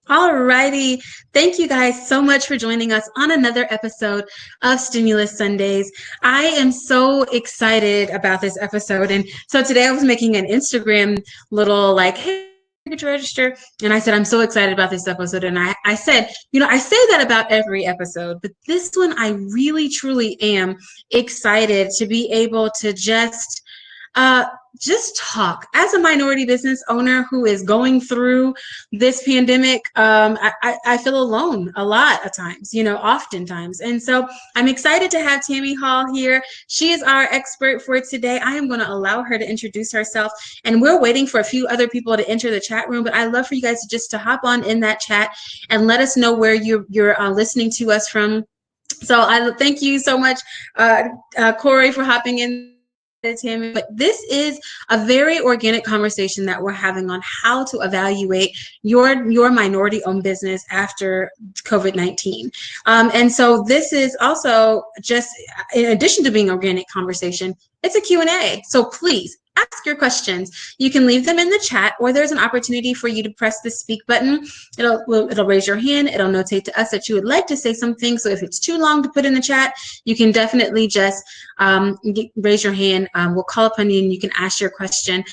All righty. Thank you guys so much for joining us on another episode of Stimulus Sundays. I am so excited about this episode. And so today I was making an Instagram little like, hey, get to register. And I said, I'm so excited about this episode. And I said, I say that about every episode, but this one I really, truly am excited to be able to uh, just talk as a minority business owner who is going through this pandemic. I feel alone a lot of times, oftentimes. And so I'm excited to have Tammie Hall here. She is our expert for today. I am going to allow her to introduce herself, and we're waiting for a few other people to enter the chat room. But I'd love for you guys just to hop on in that chat and let us know where you're listening to us from. So I thank you so much, Corey, for hopping in. Tammie, but this is a very organic conversation that we're having on how to evaluate your minority-owned business after COVID-19. And so this is also just, in addition to being organic conversation, it's a Q&A. So please ask your questions. You can leave them in the chat, or there's an opportunity for you to press the speak button. It'll raise your hand. It'll notate to us that you would like to say something. So if it's too long to put in the chat, you can definitely just raise your hand. We'll call upon you and you can ask your question.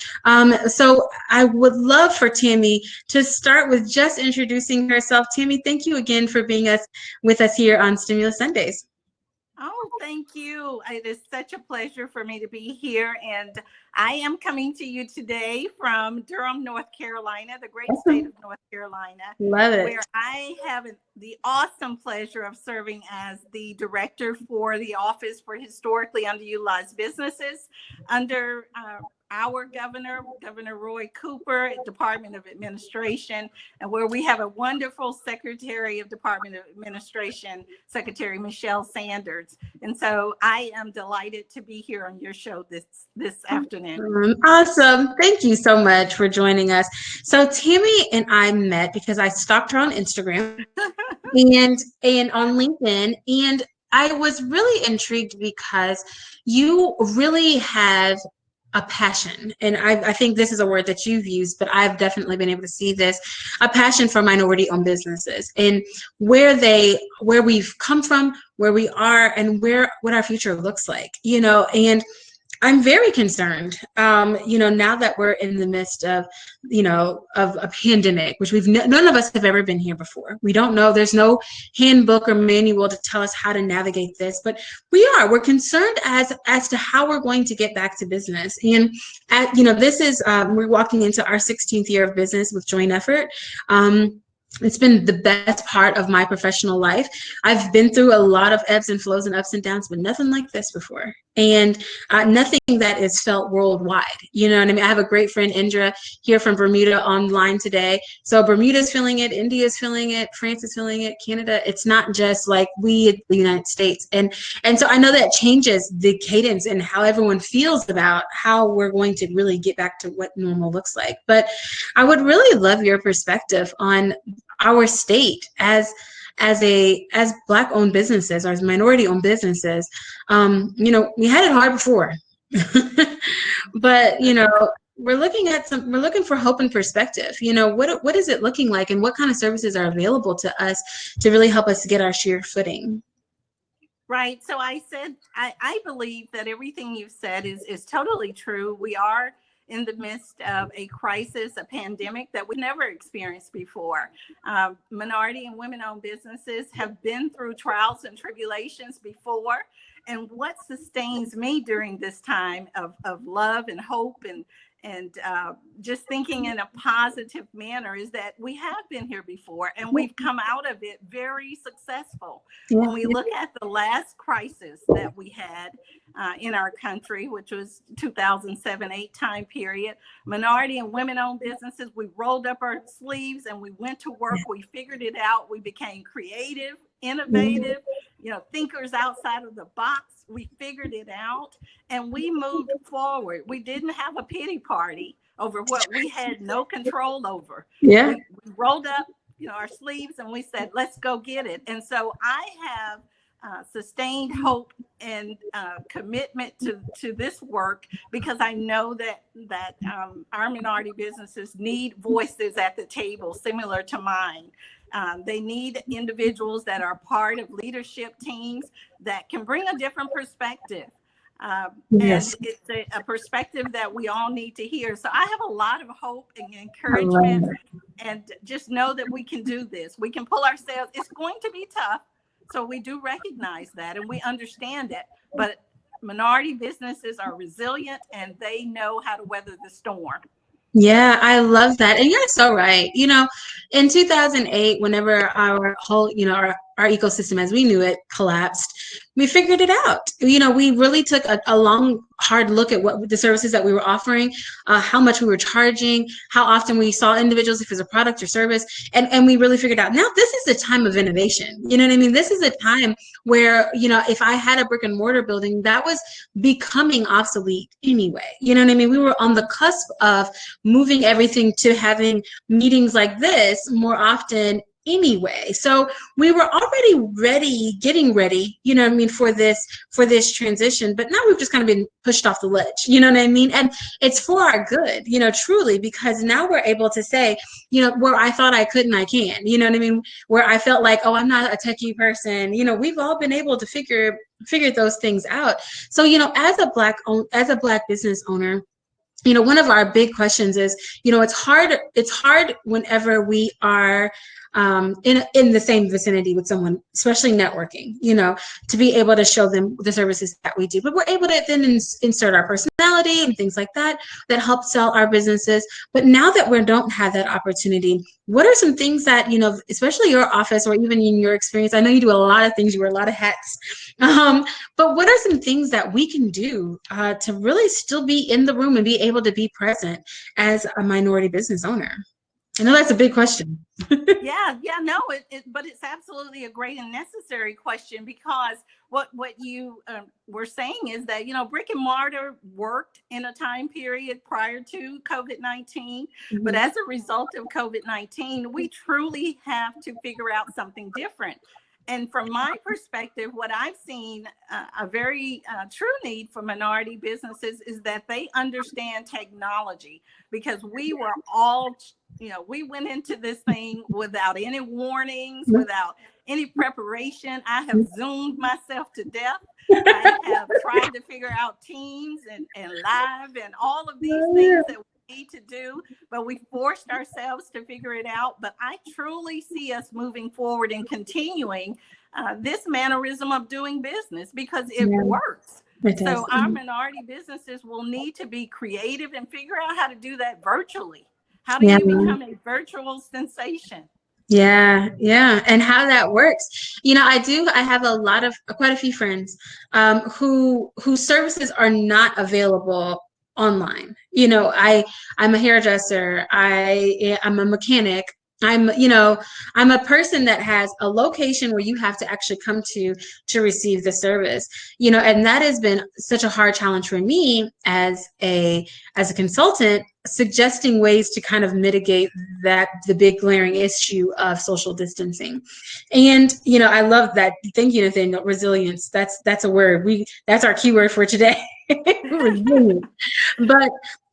So I would love for Tammie to start with just introducing herself. Tammie, thank you again for being with us here on Stimulus Sundays. Oh, thank you. It is such a pleasure for me to be here. And I am coming to you today from Durham, North Carolina, the great state of North Carolina. Love it. Where I have the awesome pleasure of serving as the director for the Office for Historically Underutilized Businesses under our governor, Governor Roy Cooper, Department of Administration, and where we have a wonderful Secretary of Department of Administration, Secretary Michelle Sanders. And so I am delighted to be here on your show this afternoon. Awesome. Thank you so much for joining us. So Tammie and I met because I stalked her on Instagram and on LinkedIn, and I was really intrigued because you really have a passion, and I think this is a word that you've used, but I've definitely been able to see this, a passion for minority-owned businesses and where we've come from, where we are, and what our future looks like, and I'm very concerned, now that we're in the midst of, of a pandemic, which none of us have ever been here before. We don't know. There's no handbook or manual to tell us how to navigate this, but we're concerned as to how we're going to get back to business. And this is, we're walking into our 16th year of business with joint effort. It's been the best part of my professional life. I've been through a lot of ebbs and flows and ups and downs, but nothing like this before. And nothing that is felt worldwide. You know what I mean? I have a great friend, Indra, here from Bermuda online today. So Bermuda's feeling it, India's feeling it, France is feeling it, Canada. It's not just like we, the United States. And so I know that changes the cadence and how everyone feels about how we're going to really get back to what normal looks like. But I would really love your perspective on our state as Black-owned businesses or as minority-owned businesses. We had it hard before, but we're looking for hope and perspective. What is it looking like, and what kind of services are available to us to really help us get our sheer footing? Right. So I believe that everything you've said is totally true. We are in the midst of a crisis, a pandemic that we've never experienced before. Minority and women-owned businesses have been through trials and tribulations before. And what sustains me during this time of love and hope and just thinking in a positive manner is that we have been here before and we've come out of it very successful. When we look at the last crisis that we had in our country, which was 2007-8 time period, minority and women-owned businesses, we rolled up our sleeves and we went to work. We figured it out. We became creative, innovative, thinkers outside of the box. We figured it out and we moved forward. We didn't have a pity party over what we had no control over. Yeah. We rolled up, our sleeves and we said, let's go get it. And so I have sustained hope and commitment to this work, because I know that our minority businesses need voices at the table similar to mine. They need individuals that are part of leadership teams that can bring a different perspective. Yes. And it's a perspective that we all need to hear. So I have a lot of hope and encouragement, and just know that we can do this. We can pull ourselves. It's going to be tough. So we do recognize that and we understand it. But minority businesses are resilient and they know how to weather the storm. Yeah, I love that. And you're so right. In 2008, whenever our whole, our ecosystem as we knew it collapsed, we figured it out. We really took a long, hard look at what the services that we were offering, how much we were charging, how often we saw individuals, if it's a product or service, and we really figured out, now this is the time of innovation. You know what I mean? This is a time where, if I had a brick and mortar building, that was becoming obsolete anyway. You know what I mean? We were on the cusp of moving everything to having meetings like this more often anyway. So we were already getting ready, for this transition, but now we've just kind of been pushed off the ledge, you know what I mean? And it's for our good, truly, because now we're able to say, where I thought I couldn't, I can, you know what I mean? Where I felt like, oh, I'm not a techie person, we've all been able to figure those things out. So, as a Black business owner, one of our big questions is, it's hard whenever we are in the same vicinity with someone, especially networking, to be able to show them the services that we do. But we're able to then insert our personality and things like that help sell our businesses. But now that we don't have that opportunity, what are some things that, especially your office or even in your experience, I know you do a lot of things, you wear a lot of hats, but what are some things that we can do to really still be in the room and be able to be present as a minority business owner? I know that's a big question. No, but it's absolutely a great and necessary question, because what you were saying is that, brick and mortar worked in a time period prior to COVID-19, but as a result of COVID-19, we truly have to figure out something different. And from my perspective, what I've seen, a very true need for minority businesses is that they understand technology, because we were all, we went into this thing without any warnings, without any preparation. I have Zoomed myself to death. I have tried to figure out Teams and Live and all of these things that we need to do, but we forced ourselves to figure it out. But I truly see us moving forward and continuing this mannerism of doing business, because it works. So our minority businesses will need to be creative and figure out how to do that virtually. How do you become a virtual sensation? Yeah. And how that works. I have quite a few friends whose services are not available online. I'm a hairdresser. I'm a mechanic. I'm a person that has a location where you have to actually come to receive the service, and that has been such a hard challenge for me as a consultant, suggesting ways to kind of mitigate the big glaring issue of social distancing. And, I love that. Thank you, Nathaniel. Resilience. That's a word. That's our keyword for today. Resilience. But,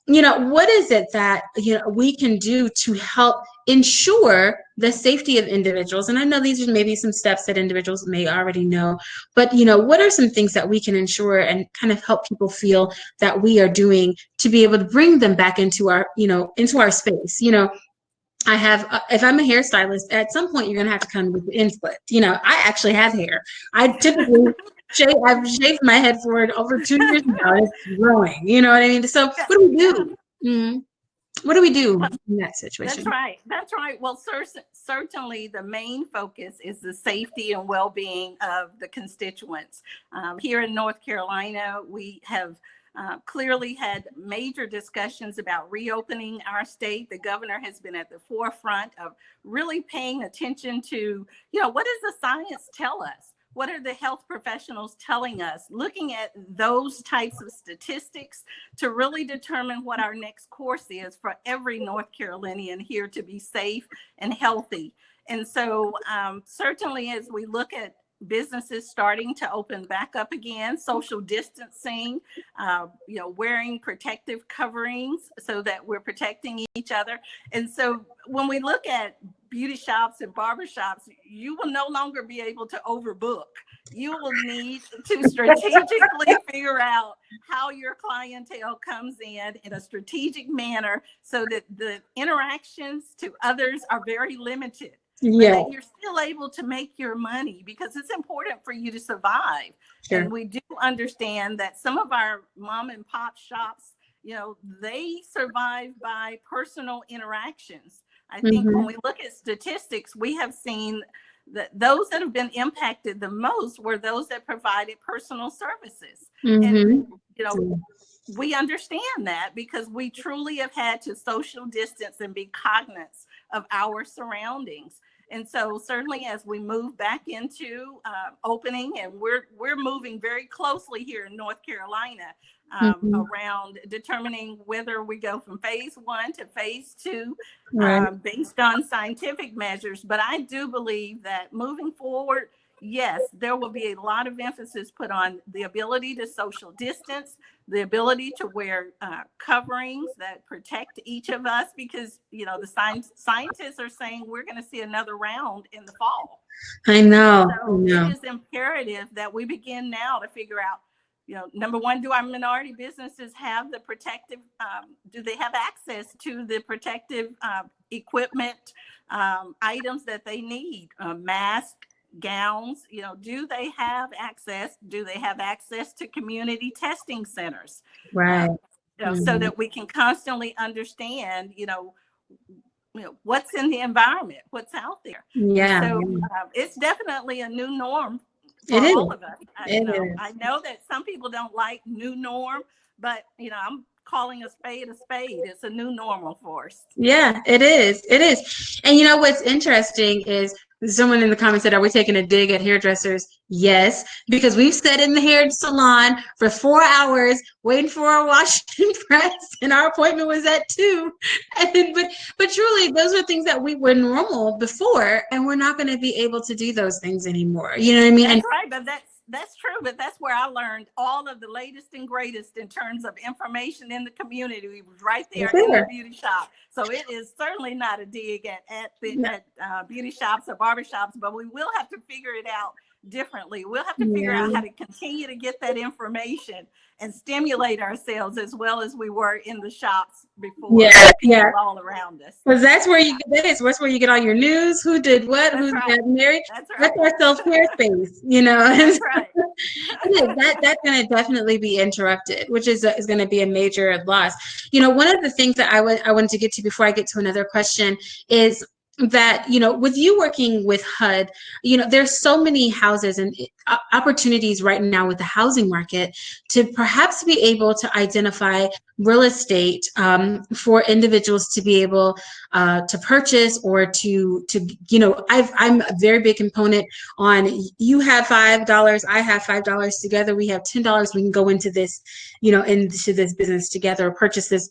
what is it that, we can do to help ensure the safety of individuals? And I know these are maybe some steps that individuals may already know, but, what are some things that we can ensure and kind of help people feel that we are doing to be able to bring them back into our space? I have, if I'm a hairstylist, at some point you're going to have to come with the input. I actually have hair. I typically I've shaved my head for it over 2 years now. It's growing. You know what I mean? So what do we do? Mm-hmm. What do we do in that situation? That's right. Well, certainly the main focus is the safety and well-being of the constituents. Here in North Carolina, we have clearly had major discussions about reopening our state. The governor has been at the forefront of really paying attention to, what does the science tell us? What are the health professionals telling us? Looking at those types of statistics to really determine what our next course is for every North Carolinian here to be safe and healthy. And so certainly as we look at businesses starting to open back up again, social distancing, wearing protective coverings so that we're protecting each other. And so when we look at beauty shops and barber shops, you will no longer be able to overbook. You will need to strategically figure out how your clientele comes in a strategic manner so that the interactions to others are very limited. Yeah. But that you're still able to make your money, because it's important for you to survive. Sure. And we do understand that some of our mom and pop shops, they survive by personal interactions. I think when we look at statistics, we have seen that those that have been impacted the most were those that provided personal services. And, we understand that because we truly have had to social distance and be cognizant of our surroundings. And so certainly as we move back into opening, and we're moving very closely here in North Carolina around determining whether we go from phase 1 to phase 2 based on scientific measures. But I do believe that moving forward, yes, there will be a lot of emphasis put on the ability to social distance, the ability to wear coverings that protect each of us, because, the scientists are saying we're going to see another round in the fall. I know. So it is imperative that we begin now to figure out, number one, do our minority businesses have the protective, do they have access to the protective equipment, items that they need, masks, gowns, do they have access? Do they have access to community testing centers? Right. So that we can constantly understand, what's in the environment, what's out there. Yeah. So it's definitely a new norm for all of us. I know that some people don't like new norm, but I'm calling a spade a spade. It's a new normal for us. Yeah, it is. It is. And what's interesting is someone in the comments said, are we taking a dig at hairdressers? Yes, because we've sat in the hair salon for 4 hours waiting for our wash and press, and our appointment was at 2. But truly, those are things that we were normal before, and we're not going to be able to do those things anymore. You know what I mean? That's right, but that's true, but that's where I learned all of the latest and greatest in terms of information in the community. We was right there in the beauty shop. So it is certainly not a dig at beauty shops or barber shops, but we will have to figure it out differently. We'll have to figure out how to continue to get that information and stimulate ourselves as well as we were in the shops before. All around us. Because that's where you get all your news. Who did what? Who got married? That's our self-care space. That's right. That's going to definitely be interrupted, which is going to be a major loss. One of the things that I wanted to get to before I get to another question is that, with you working with HUD, there's so many houses and opportunities right now with the housing market to perhaps be able to identify real estate for individuals to be able to purchase or to I'm a very big component on, you have $5, I have $5 together, we have $10, we can go into this, into this business together, or purchase this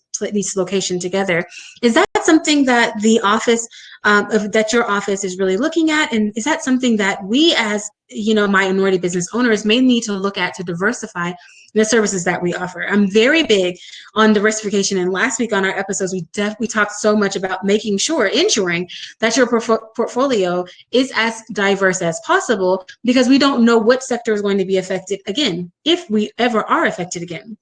location together. Is that something that the office that your office is really looking at? And is that something that we as minority business owners may need to look at to diversify the services that we offer? I'm very big on diversification, and last week on our episodes we talked so much about ensuring that your portfolio is as diverse as possible, because we don't know what sector is going to be affected again, if we ever are affected again.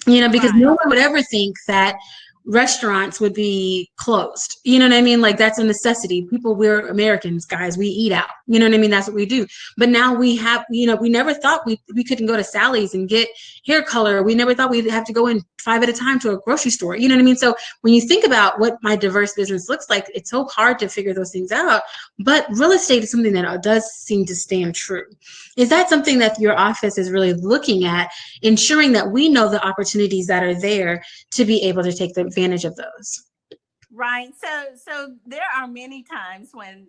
Because no one would ever think that restaurants would be closed. You know what I mean? Like, that's a necessity. We're Americans, guys. We eat out. You know what I mean? That's what we do. But now we have, we never thought we couldn't go to Sally's and get hair color. We never thought we'd have to go in 5 at a time to a grocery store. You know what I mean? So when you think about what my diverse business looks like, it's so hard to figure those things out. But real estate is something that does seem to stand true. Is that something that your office is really looking at, ensuring that we know the opportunities that are there to be able to take advantage of those? Right. So there are many times when,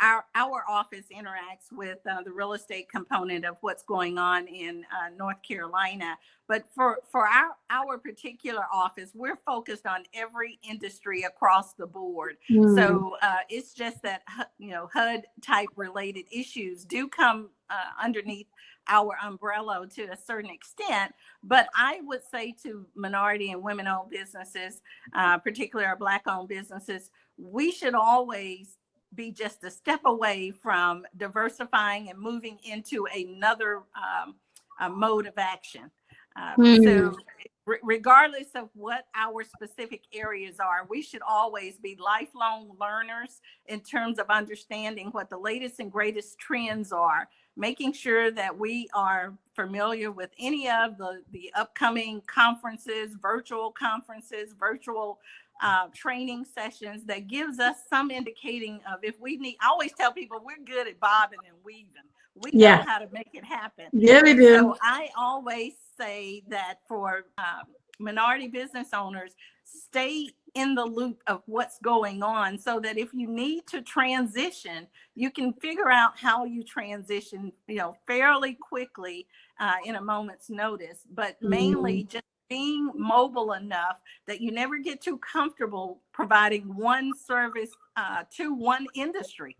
our office interacts with the real estate component of what's going on in North Carolina. But for our particular office, we're focused on every industry across the board. So it's just that, HUD type related issues do come underneath our umbrella to a certain extent. But I would say to minority and women-owned businesses, particularly our Black-owned businesses, we should always be just a step away from diversifying and moving into another mode of action. So regardless of what our specific areas are, we should always be lifelong learners in terms of understanding what the latest and greatest trends are, making sure that we are familiar with any of the upcoming conferences, virtual training sessions that gives us some indicating of if we need. I always tell people we're good at bobbing and weaving. We know how to make it happen. Yeah, we do. So I always say that for minority business owners, stay in the loop of what's going on so that if you need to transition, you can figure out how you transition, fairly quickly in a moment's notice, but mainly just being mobile enough that you never get too comfortable providing one service to one industry.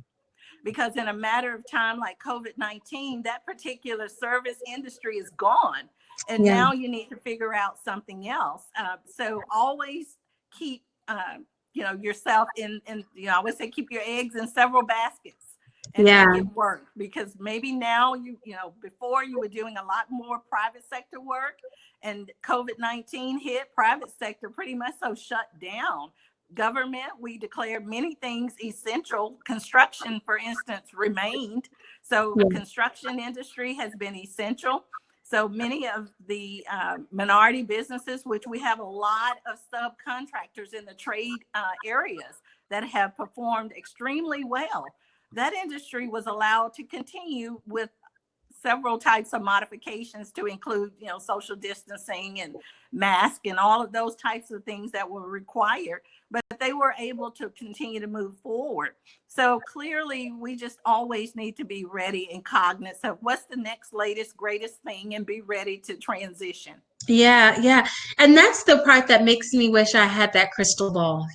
Because in a matter of time, like COVID-19, that particular service industry is gone. And now you need to figure out something else. So always keep, yourself in, I always say, keep your eggs in several baskets and make it work. Because maybe now, before you were doing a lot more private sector work, and COVID-19 hit, private sector pretty much shut down. Government, we declared many things essential. Construction, for instance, remained. So construction industry has been essential. So many of the minority businesses, which we have a lot of subcontractors in the trade areas that have performed extremely well, that industry was allowed to continue with several types of modifications to include, social distancing and mask and all of those types of things that were required, but they were able to continue to move forward. So clearly, we just always need to be ready and cognizant of what's the next latest, greatest thing and be ready to transition. Yeah. And that's the part that makes me wish I had that crystal ball,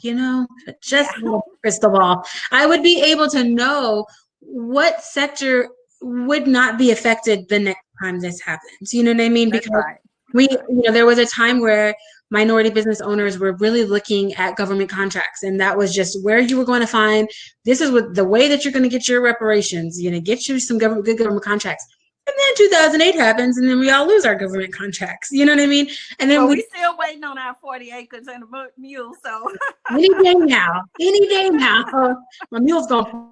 just a little crystal ball. I would be able to know what sector would not be affected the next time this happens. You know what I mean? Because there was a time where minority business owners were really looking at government contracts, and that was just where you were going to find, this is what the way that you're going to get your reparations, get you some good government contracts. And then 2008 happens, and then we all lose our government contracts. You know what I mean? And then we still waiting on our 40 acres and a mule. So any day now, my mule's going.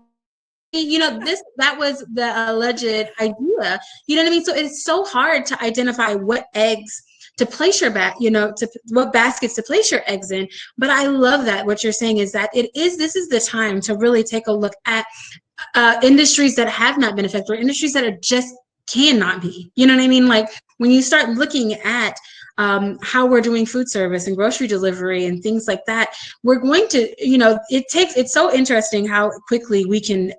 That was the alleged idea. You know what I mean? So it's so hard to identify what eggs to place your what baskets to place your eggs in. But I love that what you're saying is that this is the time to really take a look at industries that have not been affected, or industries that are just cannot be. You know what I mean? Like when you start looking at how we're doing food service and grocery delivery and things like that, we're going to, it's so interesting how quickly we can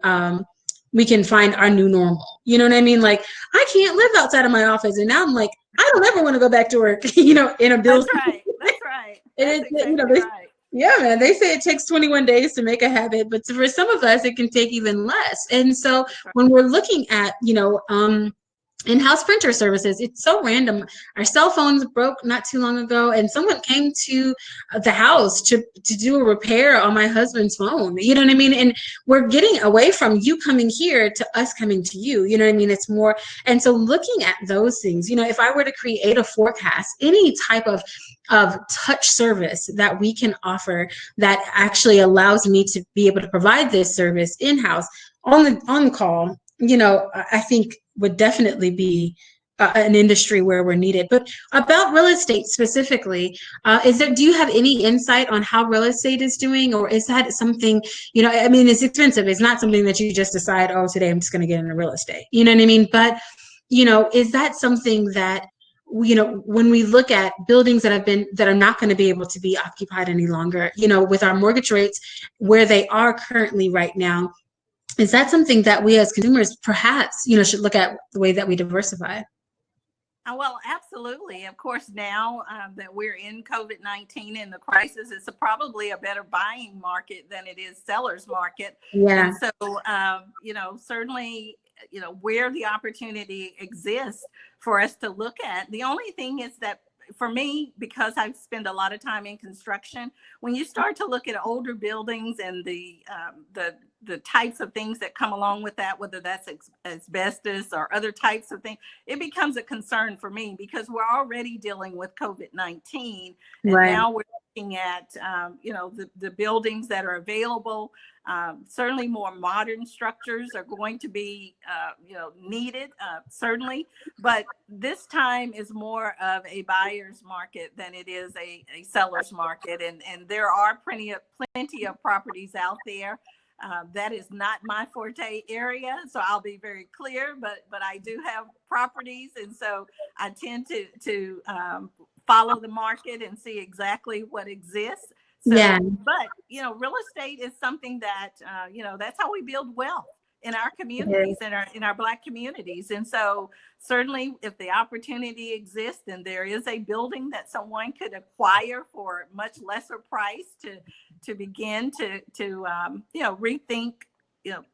find our new normal. You know what I mean? Like I can't live outside of my office, and now I'm like, I don't ever want to go back to work, in a building. That's right. Right. Yeah, man, they say it takes 21 days to make a habit, but for some of us, it can take even less. And so when we're looking at, in-house printer services, it's so random. Our cell phones broke not too long ago, and someone came to the house to do a repair on my husband's phone. You know what I mean? And we're getting away from you coming here to us coming to you. You know what I mean? It's more. And so looking at those things, if I were to create a forecast, any type of touch service that we can offer that actually allows me to be able to provide this service in-house on call, I think would definitely be an industry where we're needed. But about real estate specifically, do you have any insight on how real estate is doing, or is that something, it's expensive. It's not something that you just decide, oh, today I'm just going to get into real estate. You know what I mean? But, is that something that, when we look at buildings that are not going to be able to be occupied any longer, with our mortgage rates where they are currently right now, Is that something that we as consumers perhaps, should look at the way that we diversify? Well, absolutely. Of course, now that we're in COVID-19 and the crisis, it's probably a better buying market than it is seller's market. Yeah. And so, certainly, where the opportunity exists for us to look at. The only thing is that for me, because I've spent a lot of time in construction, when you start to look at older buildings and the types of things that come along with that, whether that's asbestos or other types of things, it becomes a concern for me because we're already dealing with COVID-19, and Right. now we're looking at the buildings that are available. Certainly more modern structures are going to be needed, certainly, but this time is more of a buyer's market than it is a seller's market, and there are plenty of properties out there. That is not my forte area, so I'll be very clear, but I do have properties, and so I tend to follow the market and see exactly what exists. So, Yeah. but real estate is something that that's how we build wealth in our communities, in our Black communities. And so certainly if the opportunity exists and there is a building that someone could acquire for much lesser price to begin to rethink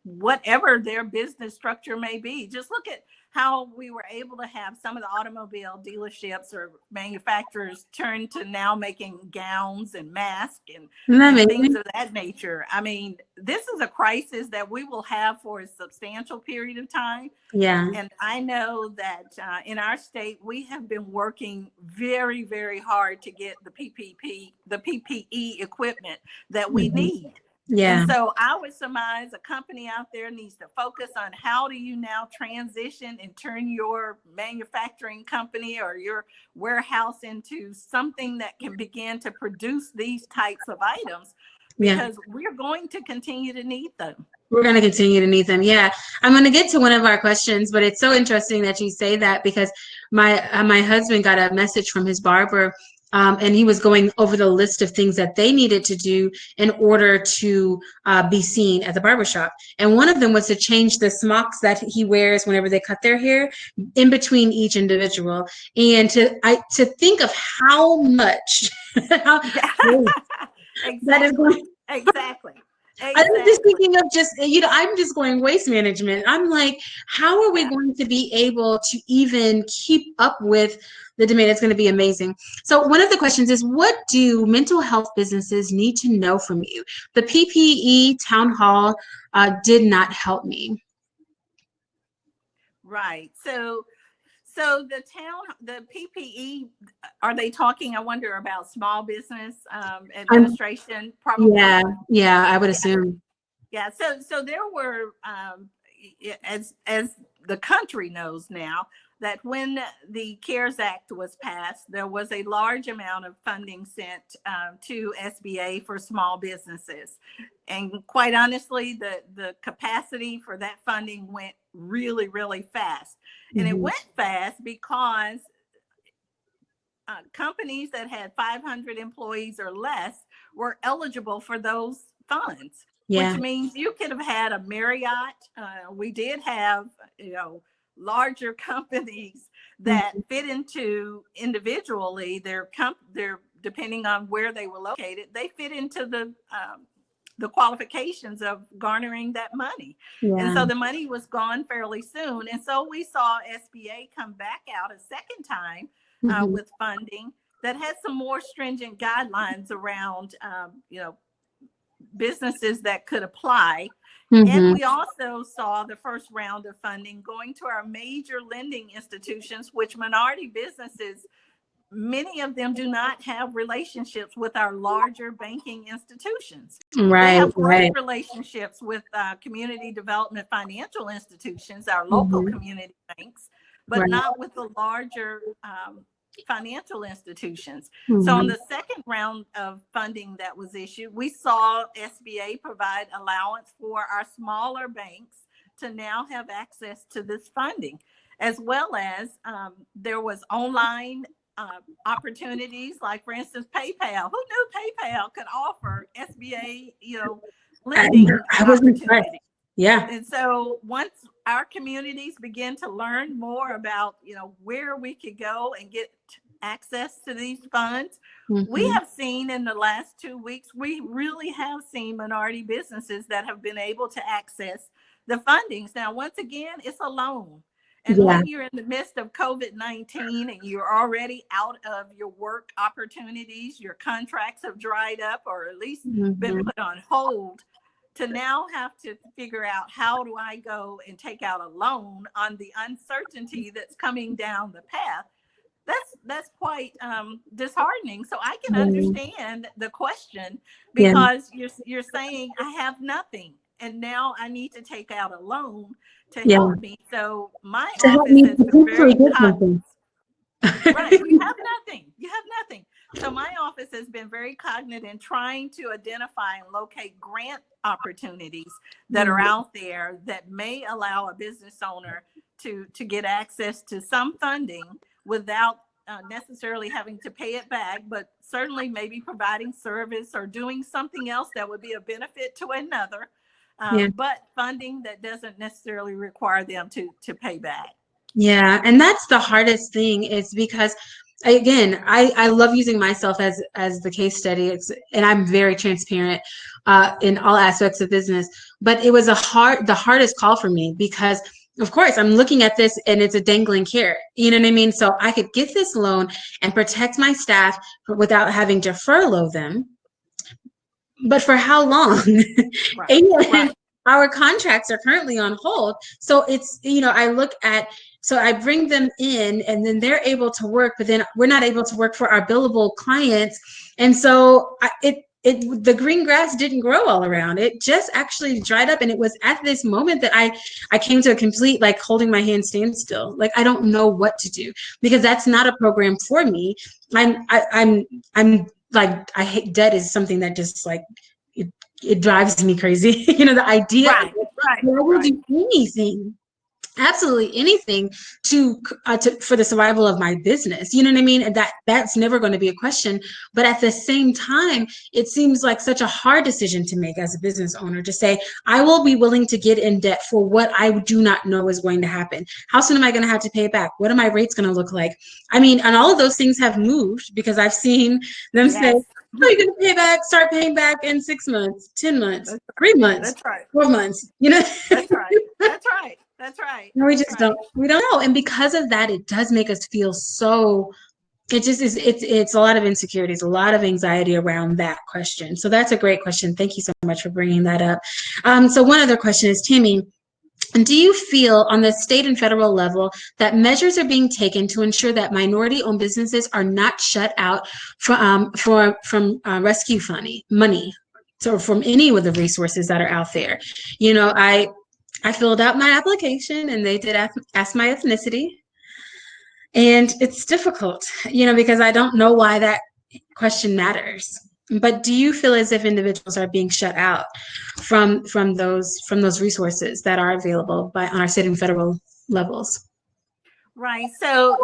whatever their business structure may be. Just look at how we were able to have some of the automobile dealerships or manufacturers turn to now making gowns and masks and things of that nature. I mean, this is a crisis that we will have for a substantial period of time. Yeah. And I know that in our state, we have been working very, very hard to get the PPE equipment that we need. Yeah. And so I would surmise a company out there needs to focus on how do you now transition and turn your manufacturing company or your warehouse into something that can begin to produce these types of items, because we're going to continue to need them. We're going to continue to need them. Yeah. I'm going to get to one of our questions, but it's so interesting that you say that because my husband got a message from his barber. And he was going over the list of things that they needed to do in order to be seen at the barbershop. And one of them was to change the smocks that he wears whenever they cut their hair in between each individual. And to think of how much that is going. Exactly. I'm just thinking of I'm just going waste management. I'm like, how are we going to be able to even keep up with the demand? It's going to be amazing. So one of the questions is, what do mental health businesses need to know from you? The PPE town hall did not help me. Right. So the PPE, are they talking, I wonder, about small business administration? Probably. Yeah, I would assume. Yeah. So there were, as the country knows now, that when the CARES Act was passed, there was a large amount of funding sent to SBA for small businesses. And quite honestly, the capacity for that funding went really, really fast. And it went fast because companies that had 500 employees or less were eligible for those funds, which means you could have had a Marriott. We did have, larger companies that fit into individually their depending on where they were located, they fit into the qualifications of garnering that money. And so the money was gone fairly soon. And so we saw SBA come back out a second time with funding that had some more stringent guidelines around, businesses that could apply. And we also saw the first round of funding going to our major lending institutions, which minority businesses, many of them do not have relationships with our larger banking institutions. Right. They have great relationships with community development financial institutions, our local community banks, but not with the larger financial institutions. So on the second round of funding that was issued, we saw SBA provide allowance for our smaller banks to now have access to this funding, as well as there was online opportunities, like for instance PayPal. Who knew PayPal could offer SBA lending opportunities? Yeah. And so once our communities begin to learn more about, where we could go and get access to these funds, we Mm-hmm. have seen in the last 2 weeks, we really have seen minority businesses that have been able to access the fundings. Now, once again, it's a loan. And Yeah. when you're in the midst of COVID-19 and you're already out of your work opportunities, your contracts have dried up or at least been Mm-hmm. put on hold, to now have to figure out, how do I go and take out a loan on the uncertainty that's coming down the path? That's quite disheartening. So I can understand the question, Yeah. because you're saying I have nothing and now I need to take out a loan to Yeah. help me. So my To help office me has been potentially very get cognizant. something. Right. You have nothing. You have nothing. So my office has been very cognizant in trying to identify and locate grant opportunities that are out there that may allow a business owner to get access to some funding without necessarily having to pay it back, but certainly maybe providing service or doing something else that would be a benefit to another, Yeah. but funding that doesn't necessarily require them to pay back. Yeah, and that's the hardest thing, is because again, I love using myself as the case study. And I'm very transparent in all aspects of business, but it was the hardest call for me, because of course I'm looking at this and it's a dangling carrot. You know what I mean? So I could get this loan and protect my staff without having to furlough them. But for how long? Right. And Right. our contracts are currently on hold. So it's, I look at, so I bring them in and then they're able to work, but then we're not able to work for our billable clients. And so the green grass didn't grow all around. It just actually dried up. And it was at this moment that I came to a complete, like, holding my hand standstill. Like, I don't know what to do, because that's not a program for me. I'm like, I hate debt is something that just, like, it, it drives me crazy. The idea of, Right. Right. I will Right. do anything, absolutely anything for the survival of my business. You know what I mean? And that's never going to be a question. But at the same time, it seems like such a hard decision to make as a business owner, to say, I will be willing to get in debt for what I do not know is going to happen. How soon am I going to have to pay it back? What are my rates going to look like? I mean, and all of those things have moved, because I've seen them say, Yes. oh, you're going to start paying back in 6 months, 10 months, That's right. 3 months, That's right. 4 months, That's right. That's right. That's right. No, we That's just right. don't know. And because of that, it does make us feel so, it just is, it's a lot of insecurities, a lot of anxiety around that question. So that's a great question. Thank you so much for bringing that up. So one other question is, Tammie, do you feel on the state and federal level that measures are being taken to ensure that minority-owned businesses are not shut out from rescue money, so from any of the resources that are out there? I filled out my application and they did ask my ethnicity. And it's difficult, because I don't know why that question matters. But do you feel as if individuals are being shut out from those resources that are available on our state and federal levels? Right. So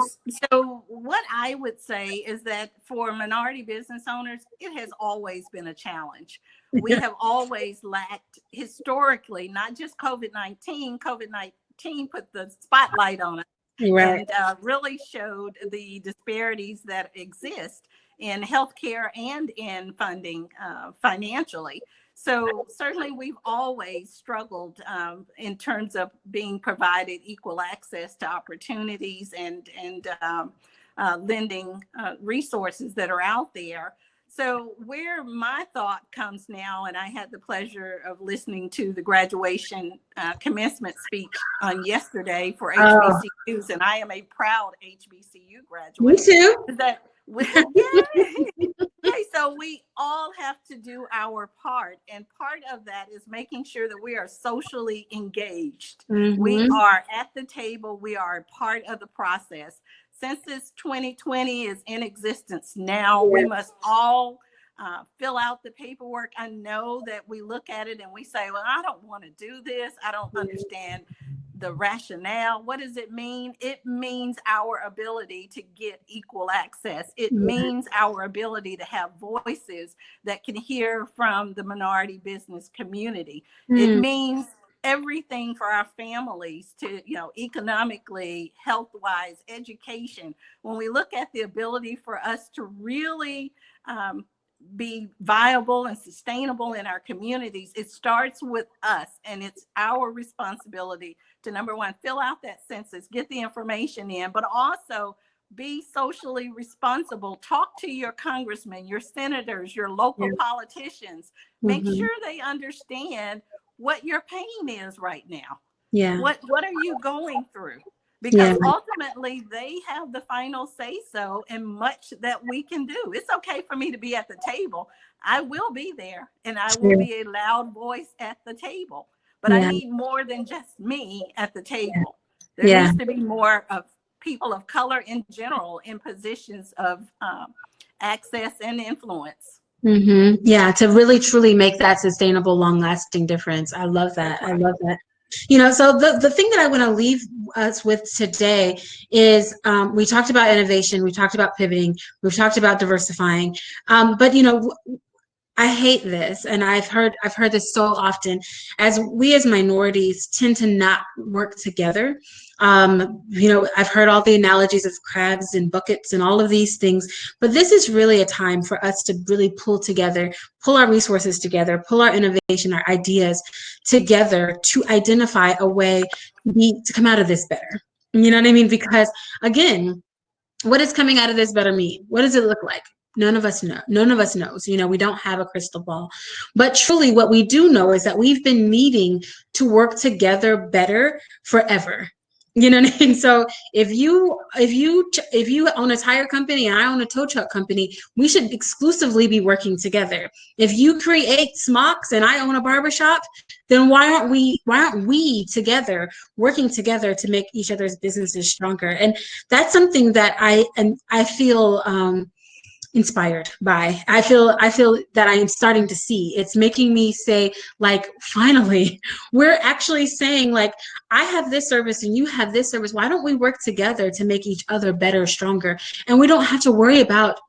what I would say is that for minority business owners, it has always been a challenge. We have always lacked historically, not just COVID-19. COVID-19 put the spotlight on it Right. and really showed the disparities that exist in healthcare and in funding financially. So certainly we've always struggled in terms of being provided equal access to opportunities and lending resources that are out there. So where my thought comes now, and I had the pleasure of listening to the graduation commencement speech on yesterday for Oh, HBCUs, and I am a proud HBCU me graduate, too. that yay! Okay, so we all have to do our part. And part of that is making sure that we are socially engaged. We Mm-hmm. are at the table, we are part of the process. Since this 2020 is in existence now, we must all fill out the paperwork. I know that we look at it and we say, well, I don't want to do this. I don't understand the rationale. What does it mean? It means our ability to get equal access. It Yeah. means our ability to have voices that can hear from the minority business community. It Mm. means everything for our families to, economically, health-wise, education. When we look at the ability for us to really be viable and sustainable in our communities, it starts with us, and it's our responsibility to, number one, fill out that census, get the information in, but also be socially responsible. Talk to your congressmen, your senators, your local politicians. Make sure they understand what your pain is right now. What are you going through? Because ultimately they have the final say so in much that we can do. It's okay for me to be at the table. I will be there, and I will be a loud voice at the table, but I need more than just me at the table. There needs to be more of people of color in general in positions of access and influence. Yeah, to really truly make that sustainable, long-lasting difference. I love that. I love that. So the thing that I want to leave us with today is we talked about innovation, we talked about pivoting, we've talked about diversifying, but I hate this, and I've heard this so often, as we as minorities tend to not work together. I've heard all the analogies of crabs and buckets and all of these things, but this is really a time for us to really pull our resources together, pull our innovation, our ideas together to identify a way to come out of this better. You know what I mean? Because again, what does coming out of this better mean? What does it look like? None of us know. None of us knows. We don't have a crystal ball. But truly, what we do know is that we've been needing to work together better forever. You know what I mean? So if you own a tire company and I own a tow truck company, we should exclusively be working together. If you create smocks and I own a barbershop, then why aren't we together working together to make each other's businesses stronger? And that's something that I feel inspired by. I feel that I am starting to see. It's making me say, like, finally, we're actually saying, like, I have this service and you have this service. Why don't we work together to make each other better, stronger? And we don't have to worry about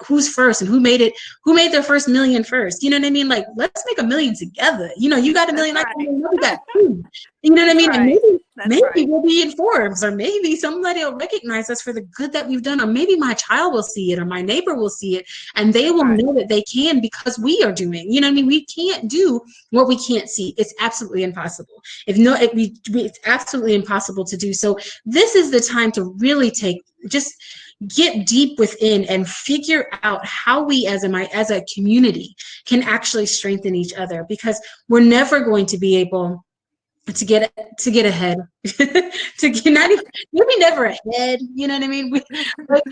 who's first and who made their first million first. You know what I mean? Like, let's make a million together. You got a million, like, we got two. You know what I mean? Right. And maybe we'll be in Forbes, or maybe somebody will recognize us for the good that we've done, or maybe my child will see it, or my neighbor will see it, and they will know that they can because we are doing. You know what I mean? We can't do what we can't see. It's absolutely impossible. It's absolutely impossible to do. So this is the time to really get deep within and figure out how we as a community can actually strengthen each other, because we're never going to be able to get ahead, to get not even, maybe never ahead, you know what I mean? But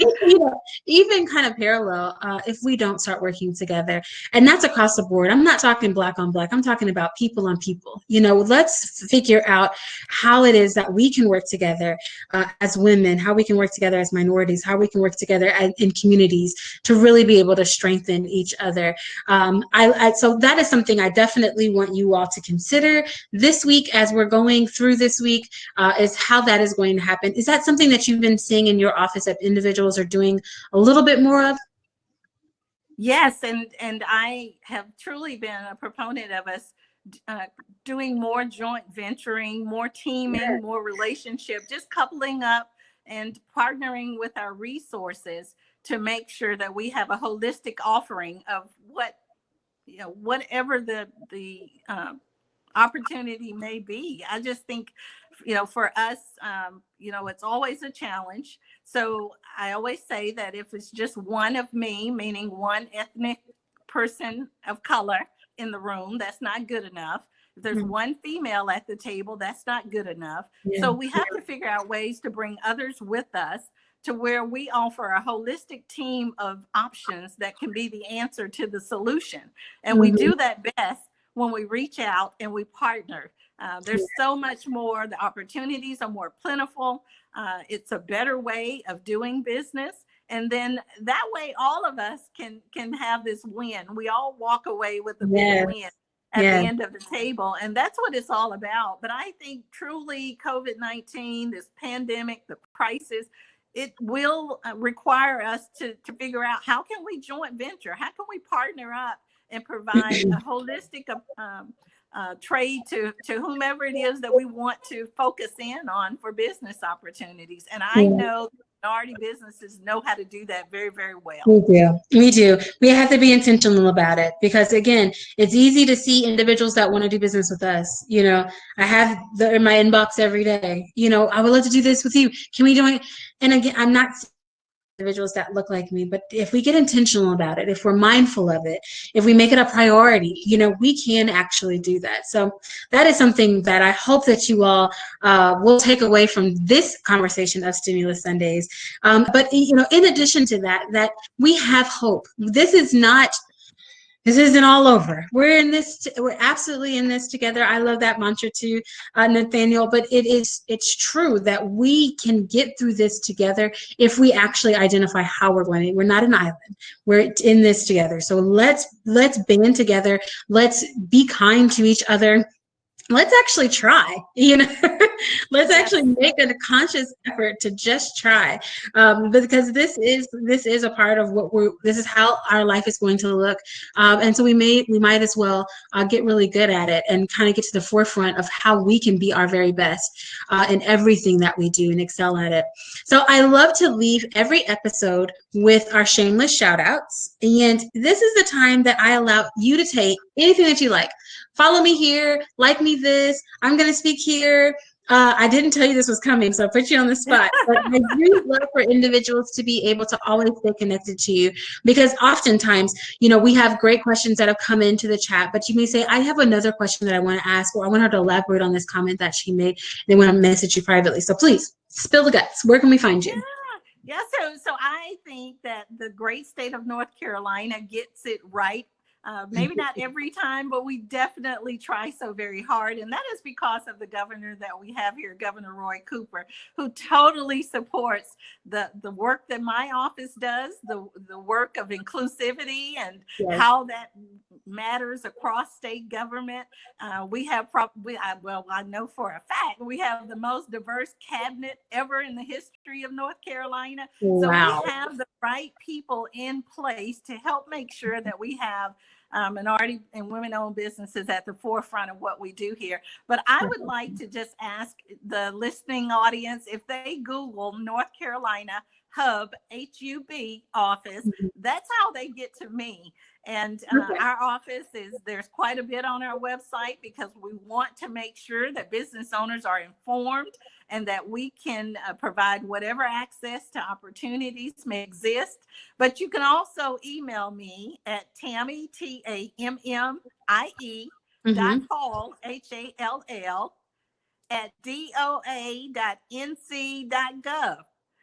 even kind of parallel, if we don't start working together, and that's across the board. I'm not talking black on black. I'm talking about people on people. Let's figure out how it is that we can work together as women, how we can work together as minorities, how we can work together in communities to really be able to strengthen each other. So that is something I definitely want you all to consider this week as we're going through this week, is how that is going to happen. Is that something that you've been seeing in your office that individuals are doing a little bit more of? Yes, and I have truly been a proponent of us doing more joint venturing, more teaming, more relationship, just coupling up and partnering with our resources to make sure that we have a holistic offering of whatever the opportunity may be. I just think, for us, it's always a challenge. So I always say that if it's just one of me, meaning one ethnic person of color in the room, that's not good enough. If there's one female at the table, that's not good enough. So we have to figure out ways to bring others with us to where we offer a holistic team of options that can be the answer to the solution. And we do that best when we reach out and we partner. There's so much more. The opportunities are more plentiful. It's a better way of doing business. And then that way, all of us can have this win. We all walk away with a big win at the end of the table. And that's what it's all about. But I think truly COVID-19, this pandemic, the crisis, it will require us to figure out, how can we joint venture? How can we partner up and provide a holistic trade to whomever it is that we want to focus in on for business opportunities. And I know minority businesses know how to do that very, very well. We do. We do. We have to be intentional about it because, again, it's easy to see individuals that want to do business with us. You know, I have in my inbox every day, you know, I would love to do this with you. Can we do it? And again, I'm not individuals that look like me, but if we get intentional about it, if we're mindful of it, if we make it a priority, you know, we can actually do that. So that is something that I hope that you all will take away from this conversation of Stimulus Sundays. But you know, in addition to that, that we have hope. This isn't all over. We're in this. We're absolutely in this together. I love that mantra too, Nathaniel. But it's true that we can get through this together if we actually identify how we're going. We're not an island. We're in this together. So let's band together. Let's be kind to each other. Let's actually try, you know, let's actually make a conscious effort to just try, because this is a part of this is how our life is going to look. And so we might as well get really good at it and kind of get to the forefront of how we can be our very best in everything that we do and excel at it. So I love to leave every episode with our shameless shout outs. And this is the time that I allow you to take anything that you like. Follow me here, like me this, I'm going to speak here. I didn't tell you this was coming, so I put you on the spot. But I do love for individuals to be able to always stay connected to you, because oftentimes, you know, we have great questions that have come into the chat, but you may say, I have another question that I want to ask, or I want her to elaborate on this comment that she made. They want to message you privately. So please spill the guts. Where can we find you? Yeah, so I think that the great state of North Carolina gets it right. Maybe not every time, but we definitely try so very hard. And that is because of the governor that we have here, Governor Roy Cooper, who totally supports the work that my office does, the work of inclusivity and how that matters across state government. We have I know for a fact we have the most diverse cabinet ever in the history of North Carolina. Wow. So we have the right people in place to help make sure that we have minority and women-owned businesses at the forefront of what we do here. But I would like to just ask the listening audience, if they Google North Carolina Hub, HUB office, that's how they get to me. And our office there's quite a bit on our website, because we want to make sure that business owners are informed and that we can provide whatever access to opportunities may exist. But you can also email me at Tammie, TAMMIE, .hall, HALL, at doa.nc.gov.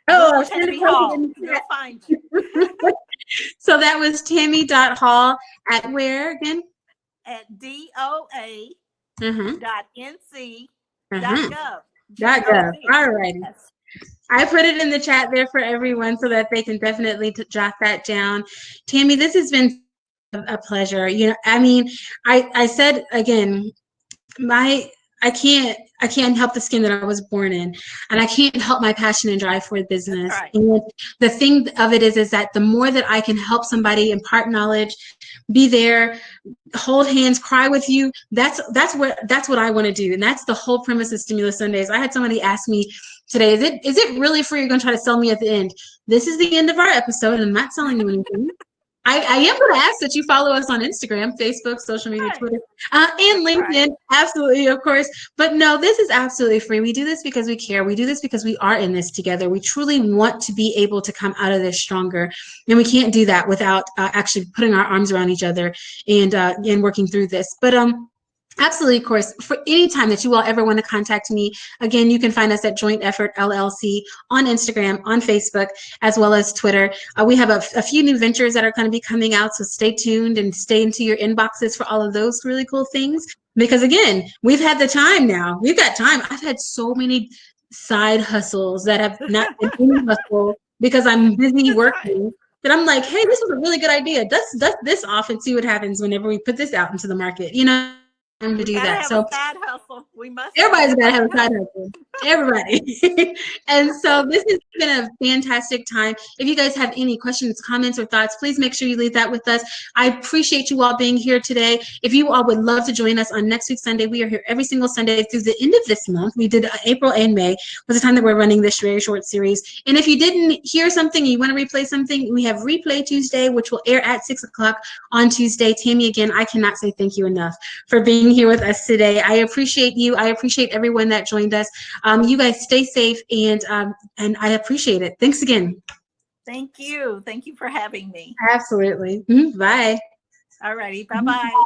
Oh, Tammie Hall. We'll find you. So that was Tammie.Hall at where again? At doa.nc.gov. .gov. All righty. I put it in the chat there for everyone so that they can definitely jot that down. Tammie, this has been a pleasure. You know, I mean, I said again, I can't help the skin that I was born in, and I can't help my passion and drive for business. Right. And the thing of it is that the more that I can help somebody, impart knowledge, be there, hold hands, cry with you, that's what I want to do. And that's the whole premise of Stimulus Sundays. I had somebody ask me today, is it really free? You're going to try to sell me at the end? This is the end of our episode, and I'm not selling you anything. I am going to ask that you follow us on Instagram, Facebook, social media, Twitter, and LinkedIn. Absolutely, of course. But no, this is absolutely free. We do this because we care. We do this because we are in this together. We truly want to be able to come out of this stronger. And we can't do that without actually putting our arms around each other and working through this. But absolutely, of course, for any time that you all ever want to contact me, again, you can find us at Joint Effort LLC on Instagram, on Facebook, as well as Twitter. We have a few new ventures that are going to be coming out, so stay tuned and stay into your inboxes for all of those really cool things. Because again, we've had the time now. We've got time. I've had so many side hustles that have not been any hustle because I'm busy working. That I'm like, hey, this was a really good idea. Dust this off and see what happens whenever we put this out into the market. You know, to do that. So We must. Everybody's got to have a side hustle. Everybody. And so this has been a fantastic time. If you guys have any questions, comments, or thoughts, please make sure you leave that with us. I appreciate you all being here today. If you all would love to join us on next week's Sunday, we are here every single Sunday through the end of this month. We did April and May was the time that we're running this very short series. And if you didn't hear something and you want to replay something, we have Replay Tuesday, which will air at 6 o'clock on Tuesday. Tammie, again, I cannot say thank you enough for being here with us today. I appreciate you. I appreciate everyone that joined us. You guys stay safe, and I appreciate it. Thanks again. Thank you. Thank you for having me. Absolutely. Bye. All righty. Bye-bye.